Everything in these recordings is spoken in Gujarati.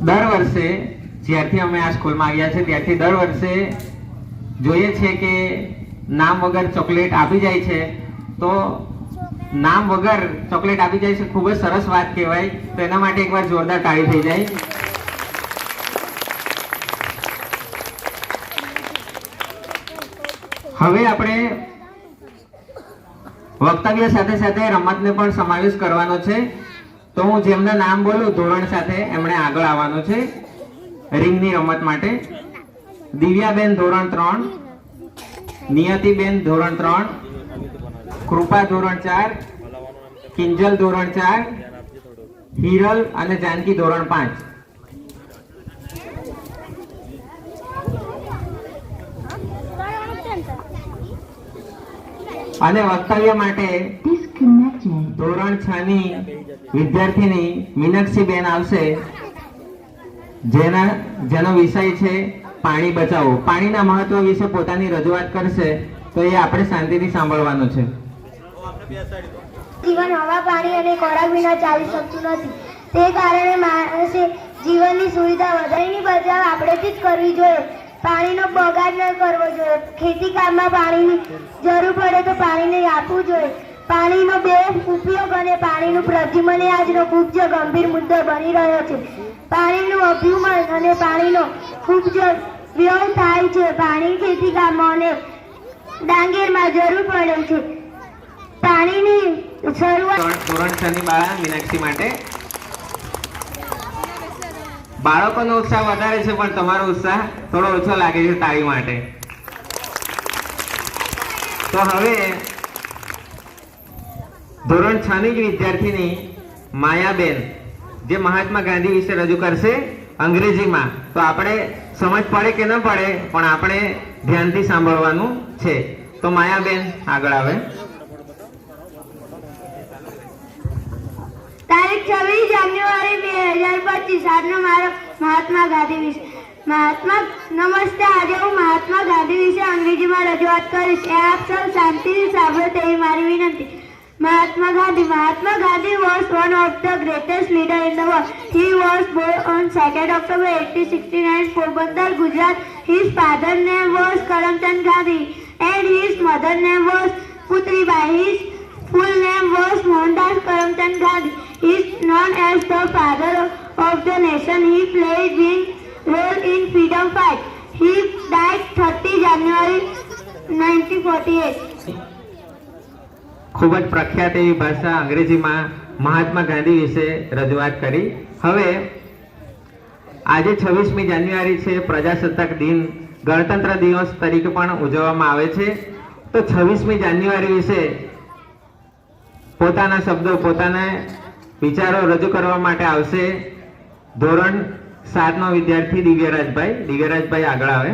દર વર્ષે જ્યારથી અમે આ સ્કૂલમાં આવ્યા છે ત્યારથી દર વર્ષે જોઈએ છે કે નામ વગર ચોકલેટ આપી જાય છે, તો નામ વગર ચોકલેટ આપી જાય છે ખૂબ જ સરસ વાત કહેવાય. તો એના માટે એકવાર જોરદાર તાળી થઈ જાય. હવે આપણે વક્તવ્ય સાથે સાથે રમતને પણ સમાવેશ કરવાનો છે. તો હું જેમના નામ બોલું ધોરણ સાથે એમણે આગળ આવવાનું છે રિંગની રમત માટે. દિવ્યાબેન ધોરણ 3, નિયતિબેન ધોરણ 3, કૃપા ધોરણ 4, કિંજલ ધોરણ 4, હિરલ અને જાનકી ધોરણ 5. અને વક્તવ્ય માટે ધોરણ 6 ની વિદ્યાર્થીની મીનાક્ષીબેન આવશે, જેનો વિષય છે પાણી બચાવો. પાણીના મહત્વ વિશે પોતાની રજૂઆત કરશે. તો એ આપણે શાંતિથી સાંભળવાનું છે. જીવન હવા, પાણી અને ખોરાક વિના ચાલી શકતું નથી. તે કારણે માણસે જીવનની સુવિધા વધારીની બચાવ આપણેથી જ કરવી જોઈએ. પાણીનો બગાડ ન કરવો જોઈએ. ખેતી કામમાં પાણીની જરૂર પડે તો પાણીને આપવું જોઈએ. પાણીનો બે ઉપયોગ અને પાણીનું પ્રદ્યુમન એ આજનો ખૂબ જ ગંભીર મુદ્દો બની રહ્યો છે. પાણીનું અભ્યુમન અને પાણીનો ખૂબ જ વ્યય થાય છે. પાણી ખેતી કામમાં અને ડાંગેરમાં જરૂર પડે છે. પાણીની શરૂઆત ધોરણ 6 ની બાળા મીનાક્ષી માટે. બાળકોનો ઉત્સાહ વધારે છે પણ તમારો ઉત્સાહ થોડો ઓછો લાગે છે તાળી માટે. તો હવે ધોરણ 6 ની જ વિદ્યાર્થીની માયાબેન જે મહાત્મા ગાંધી વિશે રજૂ કરશે અંગ્રેજીમાં. તો આપણે સમજ પડે કે ન પડે પણ આપણે ધ્યાનથી સાંભળવાનું છે. તો માયાબેન આગળ આવે. તારીખ 26 જાન્યુઆરી 2025 આજનો મારો મહાત્મા ગાંધી વિશે. નમસ્તે. આજે હું મહાત્મા ગાંધી વિશે અંગ્રેજીમાં રજૂઆત કરીશ. એ આપ સૌ શાંતિથી સાંભળો તેવી મારી વિનંતી. Mahatma Gandhi was one of the greatest leaders in the world. He was born on 2nd October 1869 in Porbandar, Gujarat. His father's name was Karamchand Gandhi and his mother's name was Putribai. His full name was Mohandas Karamchand Gandhi. He is known as the father of the nation. He played a big role in freedom fight. He died 30 January 1948. ખૂબ જ પ્રખ્યાત એવી ભાષા અંગ્રેજીમાં મહાત્મા ગાંધી વિશે રજૂઆત કરી. હવે આજે 26મી જાન્યુઆરી છે, પ્રજાસત્તાક દિન, ગણતંત્ર દિવસ તરીકે પણ ઉજવવામાં આવે છે. તો 26મી જાન્યુઆરી વિશે પોતાના શબ્દો, પોતાના વિચારો રજૂ કરવા માટે આવશે ધોરણ 7 નો વિદ્યાર્થી દિવ્યરાજભાઈ. દિવ્યરાજભાઈ આગળ આવે.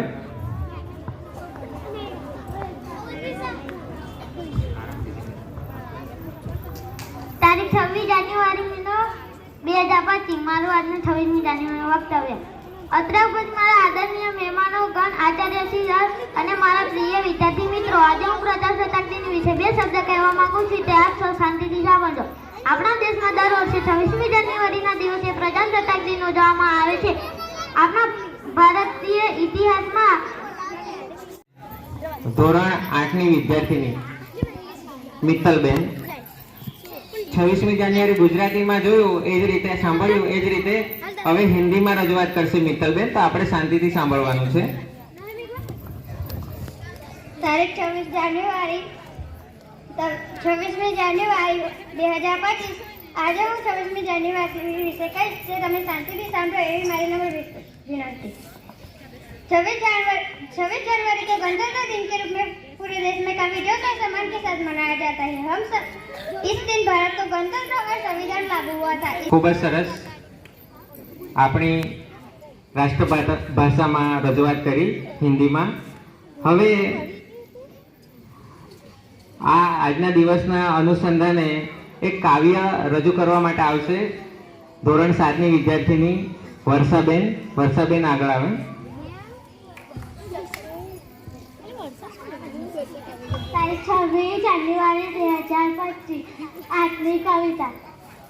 તારીખ 26 જાન્યુઆરી 2025 મારું આજનું 26મી જાન્યુઆરી વક્તવ્ય. અત્રે ઉપરાંત મારા આદરણીય મહેમાનો ગણ, આચાર્ય શ્રી અને મારા પ્રિય વિદ્યાર્થી મિત્રો, આજે હું પ્રજાસત્તાક દિન વિશે બે શબ્દ કહેવા માંગુ છું. તે આપ સૌ શાંતિથી સાંભળજો. આપણા દેશમાં દર વર્ષે 26મી જાન્યુઆરીના દિવસે પ્રજાસત્તાક દિન ઉજવવામાં આવે છે. આપણા ભારતીય ઇતિહાસમાં ધોરણ 8 ની વિદ્યાર્થીની મિત્તલબેન. 26મી જાન્યુઆરી ગુજરાતીમાં જોયું એ જ રીતે સાંભળ્યું એ જ રીતે હવે હિન્દીમાં રજૂઆત કરશે મિત્તલબેન. તો આપણે શાંતિથી સાંભળવાનું છે. તારીખ 26મી જાન્યુઆરી 2025 આજે હું 26મી જાન્યુઆરી વિશે કહીશ. જે તમે શાંતિથી સાંભળો એવી મારી નમ્ર विनती। 26 जनवरी को गणतंत्र दिन के रूप में पूरे देश में काफी जोश और सम्मान के साथ मनाया जाता है। हम सब इस दिन भारत को गणतंत्र और संविधान लागू हुआ था। खूब सरस अपनी राष्ट्रभाषा में रजूआत करी हिंदी में। हवे आजना दिवसना अनुसंधाने एक काव्य रजू करवा माटे आवशे। धोरण 7 ની વિદ્યાર્થીની વર્ષાબેન આગળ આવે। तारीख 26 जान्युआरी 2025 आठवीं कविता।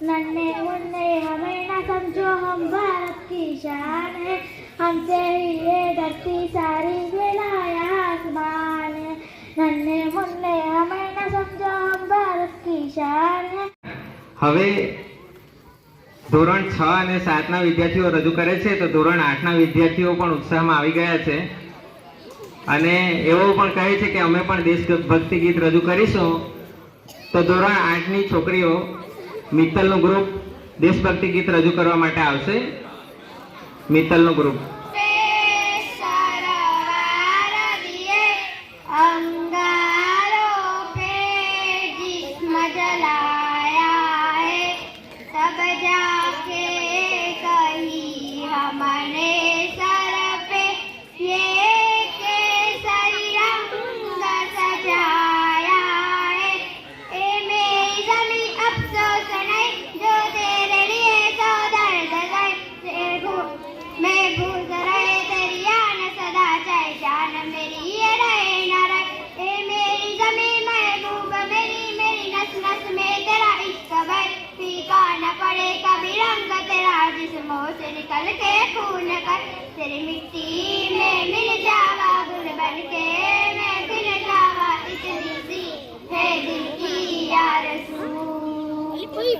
नन्हे मुन्ने हमें ना समझो, हम भारत की की शान है, हमसे ही ये धरती सारी गिराया आसमान है, नन्हे मुन्ने हमें न समझो हम भारत की शान है। હવે ધોરણ 6 અને 7 ના વિદ્યાર્થીઓ રજૂ કરે છે, તો ધોરણ 8 ના વિદ્યાર્થીઓ પણ ઉત્સાહમાં આવી ગયા છે અને એવો પણ કહે છે કે અમે પણ દેશભક્તિ ગીત રજૂ કરીશું. તો ધોરણ 8 ની છોકરીઓ મિત્તલનું ગ્રુપ દેશભક્તિ ગીત રજૂ કરવા માટે આવશે. મિત્તલનું ગ્રુપ से निकल के खून कर तेरी मिट्टी में मिल जावा गुल बन के मैं फिर जावा इतनी सी है दिल की आरज़ू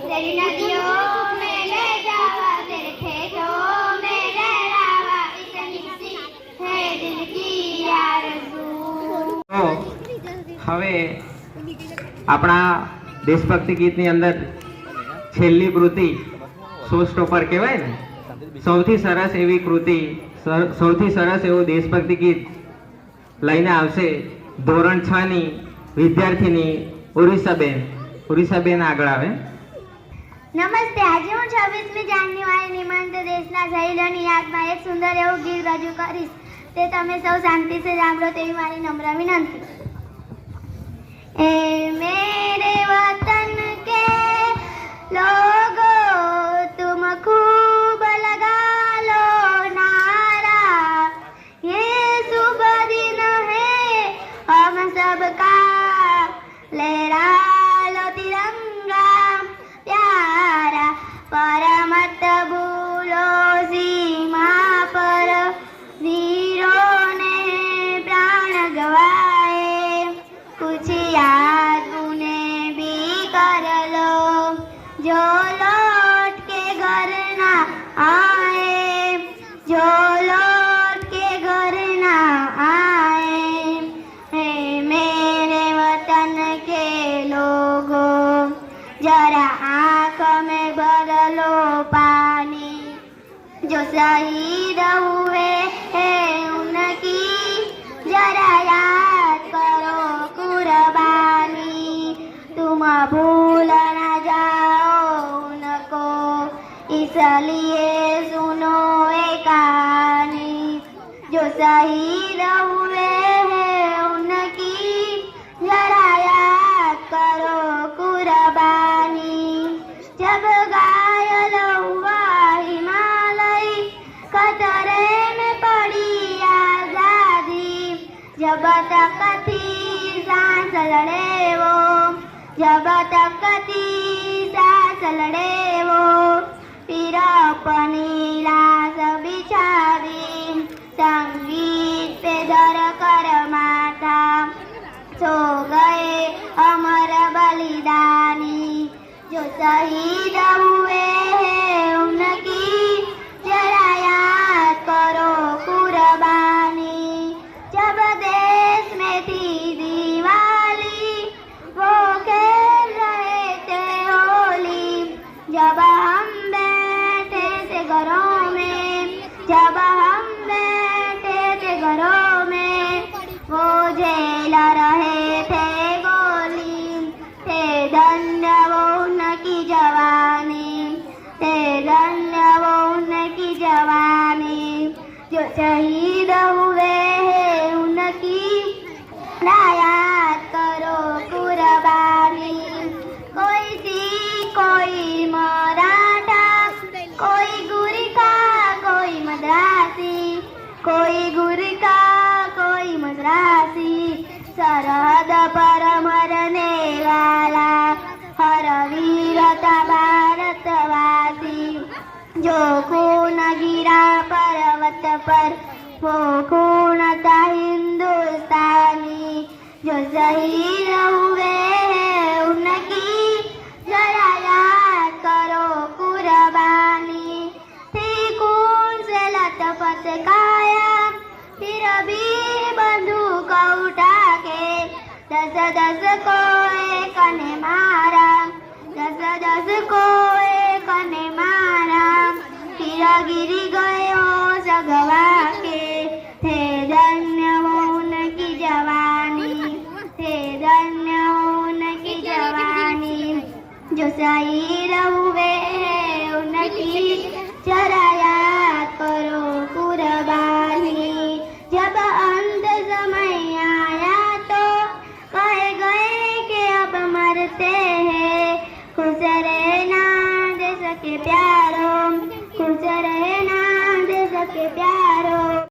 तेरी नदियों में ले जावा तेरे खेतों में लहरावा इतनी सी है दिल की आरज़ू. તો હવે આપણા દેશભક્તિ ગીતની અંદર છેલ્લી કૃતિ શો સ્ટોપર કહેવાય ને, સૌથી સરસ એવી કૃતિ, સૌથી સરસ એવું દેશભક્તિ ગીત લઈને આવશે ધોરણ 6 ની વિદ્યાર્થીની ઉરીસાબેન. ઉરીસાબેન આગળ આવે. નમસ્તે. આજે હું 26મી જાન્યુઆરી નિમંત દેશના શહીદોની યાદમાં એક સુંદર એવું ગીત રજૂ કરીશ. તે તમે સૌ શાંતિથી સાંભળો તેવી મારી નમ્ર વિનંતી. ए मेरे वतन के लोगो तुम खूब लगा लो नारा, ये शुभ दिन है हम सबका, लहरा लो तिरंगा प्यारा, पर मत भूलो सीमा पर वीरों ने प्राण गवाए, कुछ याद उन्हें भी कर लो जो लौट के घर ना आए, जो लौट के घर ना आए. हे मेरे वतन के लोगों जरा आँख में भर लो पानी, जो शहीद हुए हैं उनकी जरा याद करो कुर्बानी, तुम भूल न जाओ उनको इसलिए सुनो एक कहानी, जो शहीद हुए हैं उनकी जरा याद करो कुर्बानी. जब घायल हुआ हिमालय खतरे में पड़ी आजादी, जब तक थी सांस लड़े वो, जब तक थी सांस लड़े वो, फिर अपनी लाश बिछा दी, संगीत पे धर कर माथा सो गए अमर बलिदानी, जो शहीद हुए हैं उनकी जरा याद करो कुर्बानी. जब देश में थी दिवाली वो खेल रहे थे होली, जब हम बैठे थे घरों में, जब हम बैठे थे घरों में, वो झेल रहे थे गोली, थे धन्य वो उनकी जवानी, थे धन्य वो उनकी जवानी, जो शहीद हुए हैं उनकी याद करो कुर्बानी. कोई सिख कोई मराठा कोई गुरखा कोई मद्रासी, कोई गुरखा कोई मद्रासी, सरहद पर मरने वाला हर वीर था भारतवासी, जो खून गिरा पर्वत पर वो खून था हिंदुस्तानी, जो शहीद हुए हैं उनकी जरा याद करो कुर्बानी। थी खून से लथपथ काया, फिर भी बंदूक उठा के दस दस को एक ने मारा, दस दस को एक ने मारा, फिर गिर गए होश गवा के। थे धन्य वो उनकी जवानी, थे धन्य वो उनकी जवानी, जो शहीद हुए हैं उनकी जरा याद करो कुर्बानी। जब अंत समय आया तो कह गए कि अब मरते हैं, खुश रहना देश के प्यारों, खुश रहना देश के प्यारों।